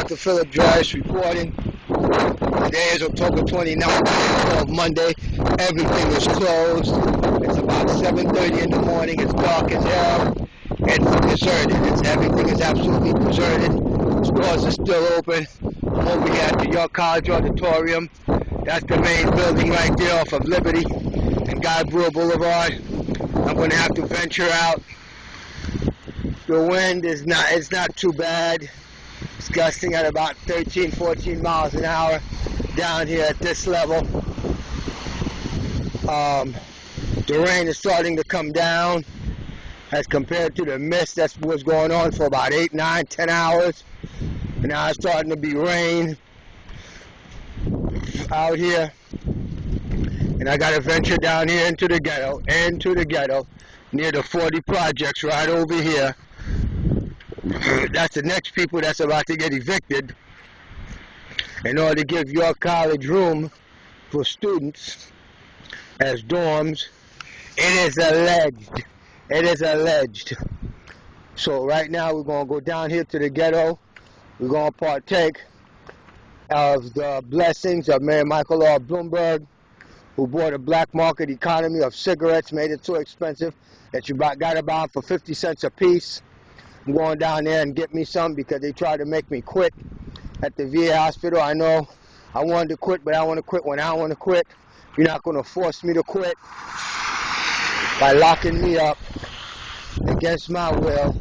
Dr. Philip Joyce reporting. Today is October 29th, Monday. Everything is closed. It's about 7:30 in the morning. It's dark as hell. It's deserted. Everything is absolutely deserted. Stores are still open. I'm over here at the York College Auditorium. That's the main building right there off of Liberty and Guy Brewer Boulevard. I'm going to have to venture out. The wind is not too bad. It's gusting at about 13, 14 miles an hour down here at this level. The rain is starting to come down as compared to the mist that was going on for about 8, 9, 10 hours. And now it's starting to be rain out here. And I got to venture down here into the ghetto, near the 40 projects right over here. That's the next people that's about to get evicted in order to give York College room for students as dorms. It is alleged. So right now we're going to go down here to the ghetto. We're going to partake of the blessings of Mayor Michael R. Bloomberg, who bought a black market economy of cigarettes, made it so expensive that you got to buy them for 50 cents a piece. I'm going down there and get me some because they tried to make me quit at the VA hospital. I know I wanted to quit, but I want to quit when I want to quit. You're not going to force me to quit by locking me up against my will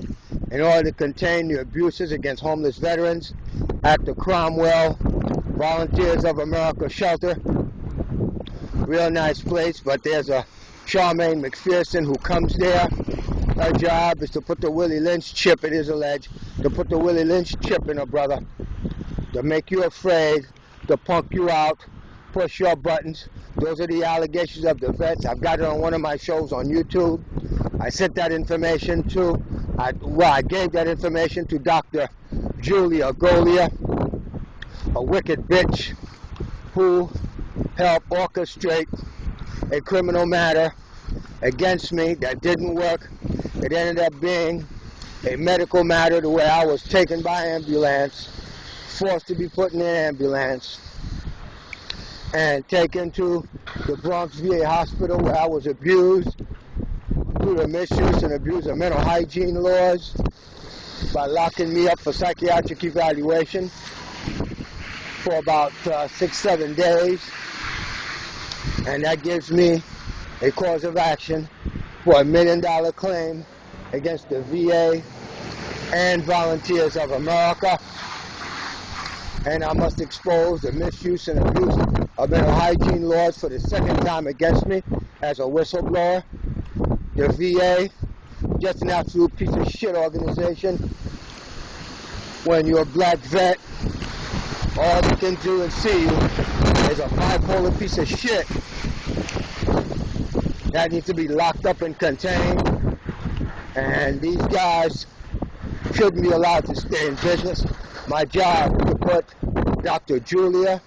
in order to contain the abuses against homeless veterans at the Cromwell Volunteers of America shelter. Real nice place, but there's a Charmaine McPherson who comes there. Her job is to put the Willie Lynch chip, it is alleged, to put the Willie Lynch chip in her brother, to make you afraid, to punk you out, push your buttons. Those are the allegations of the vets. I've got it on one of my shows on YouTube. I sent that information to, I gave that information to Dr. Julia Golia, a wicked bitch who helped orchestrate a criminal matter against me that didn't work. It ended up being a medical matter to where I was taken by ambulance, forced to be put in an ambulance, and taken to the Bronx VA hospital where I was abused through the misuse and abuse of mental hygiene laws by locking me up for psychiatric evaluation for about 6-7 days. And that gives me a cause of action for $1 million claim against the VA and Volunteers of America. And I must expose the misuse and abuse of mental hygiene laws for the second time against me as a whistleblower. The VA, just an absolute piece of shit organization. When you're a black vet, all they can do and see you is a bipolar piece of shit that needs to be locked up and contained. And these guys shouldn't be allowed to stay in business. My job is to put Dr. Julia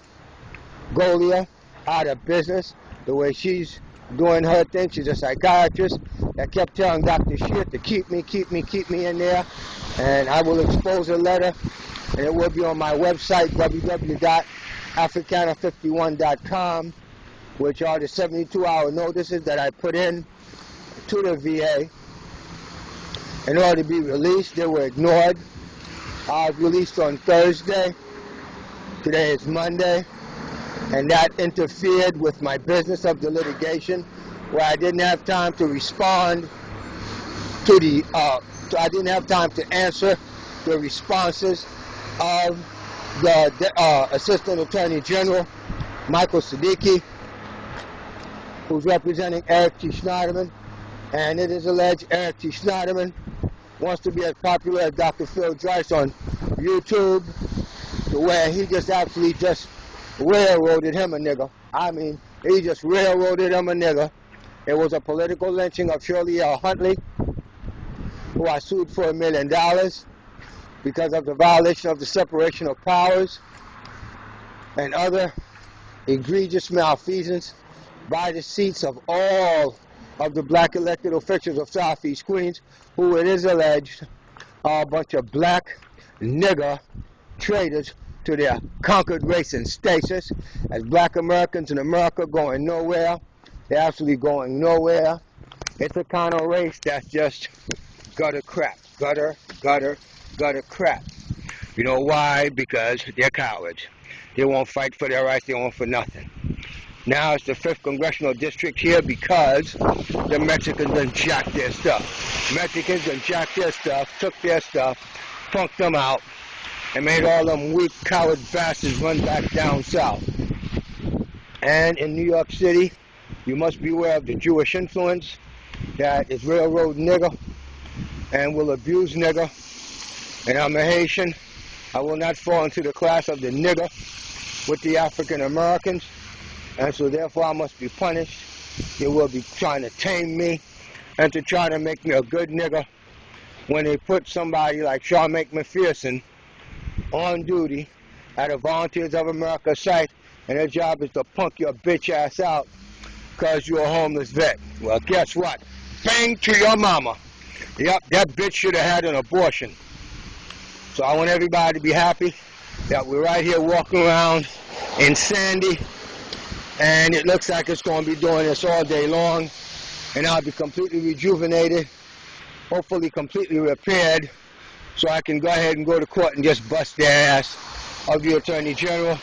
Golia out of business the way she's doing her thing. She's a psychiatrist that kept telling Dr. Shit to keep me in there. And I will expose a letter, and it will be on my website, www.africana51.com, which are the 72-hour notices that I put in to the VA in order to be released. They were ignored. I was released on Thursday. Today is Monday, and that interfered with my business of the litigation, where I didn't have time to respond to the, I didn't have time to answer the responses of the Assistant Attorney General, Michael Siddiqui, who's representing Eric T. Schneiderman. And it is alleged Eric T. Schneiderman wants to be as popular as Dr. Phil Joyce on YouTube, to where he just absolutely just railroaded him a nigga. I mean, he just railroaded him a nigga. It was a political lynching of Shirley L. Huntley, who I sued for $1 million because of the violation of the separation of powers and other egregious malfeasance by the seats of all of the black elected officials of Southeast Queens, who it is alleged are a bunch of black nigger traitors to their conquered race and stasis. As black Americans in America going nowhere, they're absolutely going nowhere. It's a kind of race that's just gutter crap. Gutter crap. You know why? Because they're cowards. They won't fight for their rights. They won't for nothing. Now it's the 5th Congressional District here because the Mexicans done jacked their stuff. Mexicans done jacked their stuff, took their stuff, punked them out, and made all them weak, coward bastards run back down south. And in New York City, you must beware of the Jewish influence that is railroad nigger and will abuse nigger. And I'm a Haitian. I will not fall into the class of the nigger with the African Americans. And so therefore I must be punished. They will be trying to tame me and to try to make me a good nigger when they put somebody like Charmaine McPherson on duty at a Volunteers of America site, and their job is to punk your bitch ass out because you're a homeless vet. Well, guess what? Bang to your mama. Yep, that bitch should have had an abortion. So I want everybody to be happy that we're right here walking around in Sandy, and it looks like it's going to be doing this all day long, and I'll be completely rejuvenated, hopefully completely repaired, so I can go ahead and go to court and just bust their ass of the Attorney General's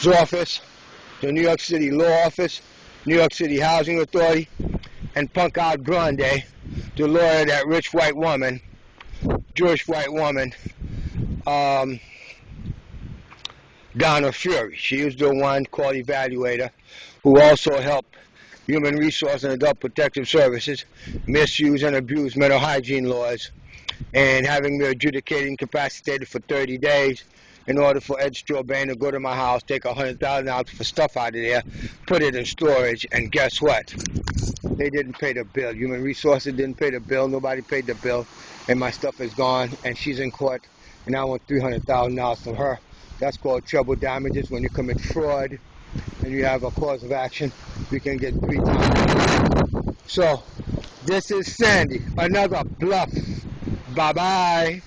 office, the New York City Law Office, New York City Housing Authority, and punk out Grande, the lawyer, that rich white woman, Jewish white woman, Donna Fury. She was the one called Evaluator, who also helped Human Resource and Adult Protective Services misuse and abuse mental hygiene laws, and having me adjudicated incapacitated for 30 days in order for Ed Straubain to go to my house, take $100,000 for stuff out of there, put it in storage, and guess what? They didn't pay the bill. Human Resources didn't pay the bill. Nobody paid the bill, and my stuff is gone, and she's in court, and I want $300,000 from her. That's called treble damages. When you commit fraud and you have a cause of action, you can get 3 times. So, this is Sandy, another bluff. Bye-bye.